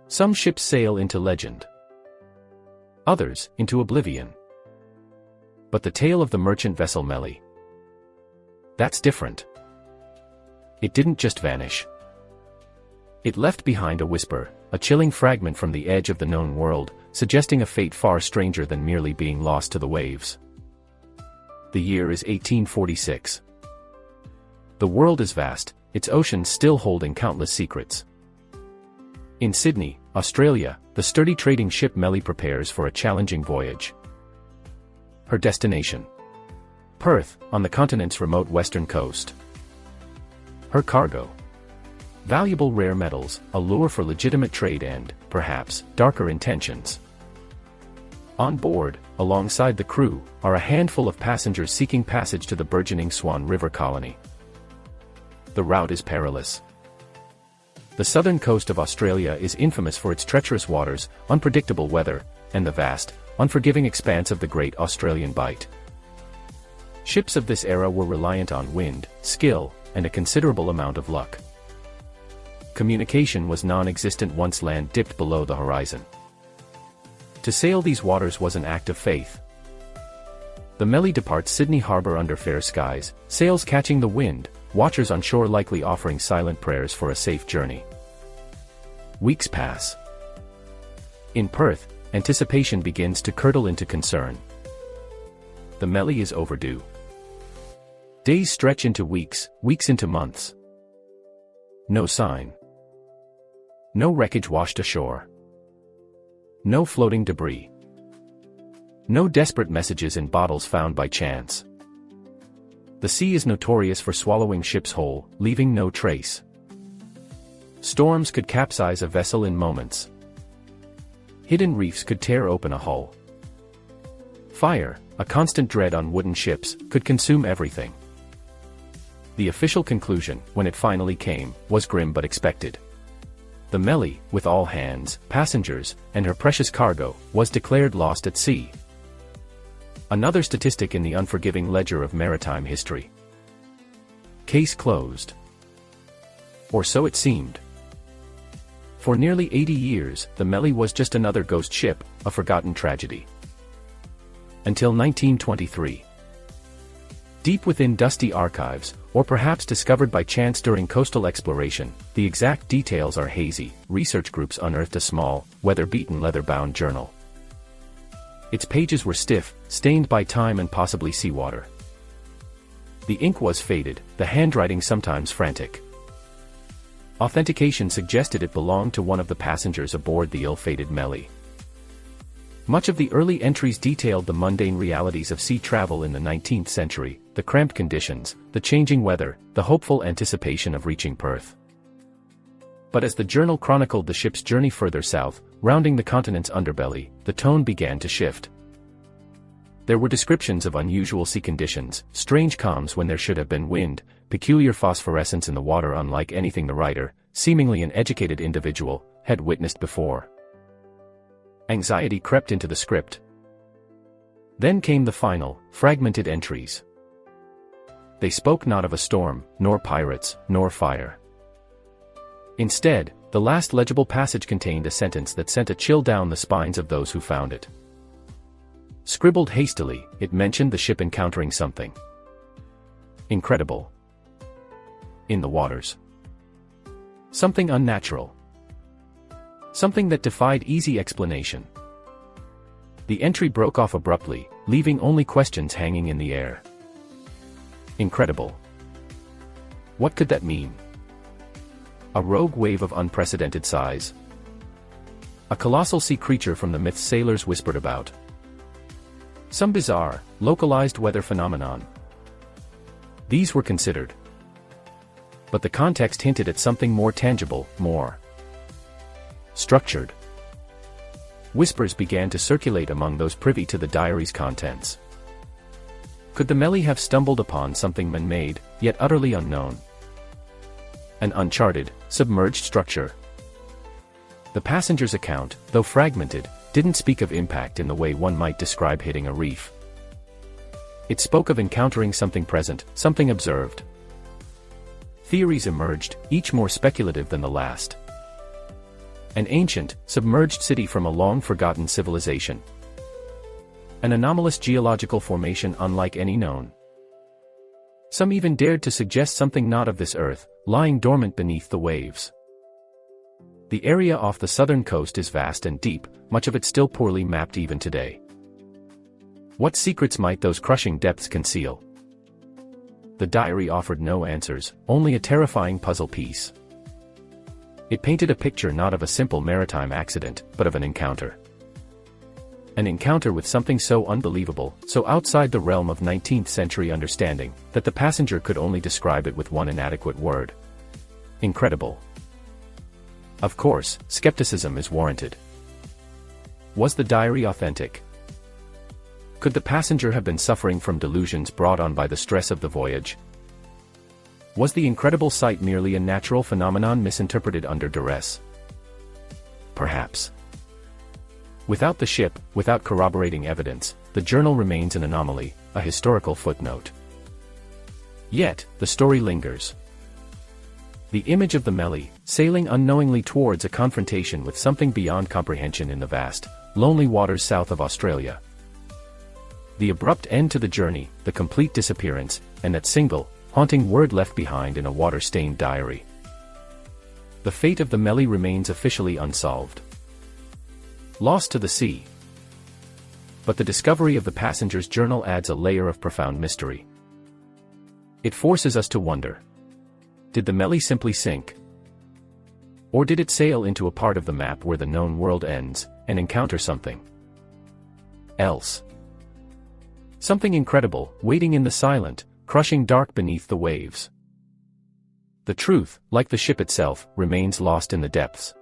Some ships sail into legend, others into oblivion. But the tale of the merchant vessel Melly, that's different. It didn't just vanish. It left behind a whisper, a chilling fragment from the edge of the known world, suggesting a fate far stranger than merely being lost to the waves. The year is 1846. The world is vast, its oceans still holding countless secrets. In Sydney, Australia, the sturdy trading ship Melly prepares for a challenging voyage. Her destination: Perth, on the continent's remote western coast. Her cargo: valuable rare metals, a lure for legitimate trade and, perhaps, darker intentions. On board, alongside the crew, are a handful of passengers seeking passage to the burgeoning Swan River colony. The route is perilous. The southern coast of Australia is infamous for its treacherous waters, unpredictable weather, and the vast, unforgiving expanse of the Great Australian Bight. Ships of this era were reliant on wind, skill, and a considerable amount of luck. Communication was non-existent once land dipped below the horizon. To sail these waters was an act of faith. The Melly departs Sydney Harbour under fair skies, sails catching the wind, watchers on shore likely offering silent prayers for a safe journey. Weeks pass. In Perth, anticipation begins to curdle into concern. The Melly is overdue. Days stretch into weeks, weeks into months. No sign. No wreckage washed ashore. No floating debris. No desperate messages in bottles found by chance. The sea is notorious for swallowing ships whole, leaving no trace. Storms could capsize a vessel in moments. Hidden reefs could tear open a hull. Fire, a constant dread on wooden ships, could consume everything. The official conclusion, when it finally came, was grim but expected. The Melly, with all hands, passengers, and her precious cargo, was declared lost at sea. Another statistic in the unforgiving ledger of maritime history. Case closed. Or so it seemed. For nearly 80 years, the Melly was just another ghost ship, a forgotten tragedy. Until 1923. Deep within dusty archives, or perhaps discovered by chance during coastal exploration, the exact details are hazy. Research groups unearthed a small, weather-beaten leather-bound journal. Its pages were stiff, stained by time and possibly seawater. The ink was faded, the handwriting sometimes frantic. Authentication suggested it belonged to one of the passengers aboard the ill-fated Melly. Much of the early entries detailed the mundane realities of sea travel in the 19th century, the cramped conditions, the changing weather, the hopeful anticipation of reaching Perth. But as the journal chronicled the ship's journey further south, rounding the continent's underbelly, the tone began to shift. There were descriptions of unusual sea conditions, strange calms when there should have been wind, peculiar phosphorescence in the water unlike anything the writer, seemingly an educated individual, had witnessed before. Anxiety crept into the script. Then came the final, fragmented entries. They spoke not of a storm, nor pirates, nor fire. Instead, the last legible passage contained a sentence that sent a chill down the spines of those who found it. Scribbled hastily, it mentioned the ship encountering something incredible in the waters. Something unnatural. Something that defied easy explanation. The entry broke off abruptly, leaving only questions hanging in the air. Incredible. What could that mean? A rogue wave of unprecedented size? A colossal sea creature from the myths sailors whispered about? Some bizarre, localized weather phenomenon? These were considered. But the context hinted at something more tangible, more structured. Whispers began to circulate among those privy to the diary's contents. Could the Melly have stumbled upon something man-made, yet utterly unknown? An uncharted, submerged structure. The passenger's account, though fragmented, didn't speak of impact in the way one might describe hitting a reef. It spoke of encountering something present, something observed. Theories emerged, each more speculative than the last. An ancient, submerged city from a long-forgotten civilization. An anomalous geological formation unlike any known. Some even dared to suggest something not of this earth, lying dormant beneath the waves. The area off the southern coast is vast and deep, much of it still poorly mapped even today. What secrets might those crushing depths conceal? The diary offered no answers, only a terrifying puzzle piece. It painted a picture not of a simple maritime accident, but of an encounter. An encounter with something so unbelievable, so outside the realm of 19th century understanding, that the passenger could only describe it with one inadequate word. Incredible. Of course, skepticism is warranted. Was the diary authentic? Could the passenger have been suffering from delusions brought on by the stress of the voyage? Was the incredible sight merely a natural phenomenon misinterpreted under duress? Perhaps. Without the ship, without corroborating evidence, the journal remains an anomaly, a historical footnote. Yet, the story lingers. The image of the Melly, sailing unknowingly towards a confrontation with something beyond comprehension in the vast, lonely waters south of Australia. The abrupt end to the journey, the complete disappearance, and that single, haunting word left behind in a water-stained diary. The fate of the Melly remains officially unsolved. Lost to the sea. But the discovery of the passenger's journal adds a layer of profound mystery. It forces us to wonder. Did the Melly simply sink? Or did it sail into a part of the map where the known world ends, and encounter something else? Something incredible, waiting in the silent, crushing dark beneath the waves. The truth, like the ship itself, remains lost in the depths.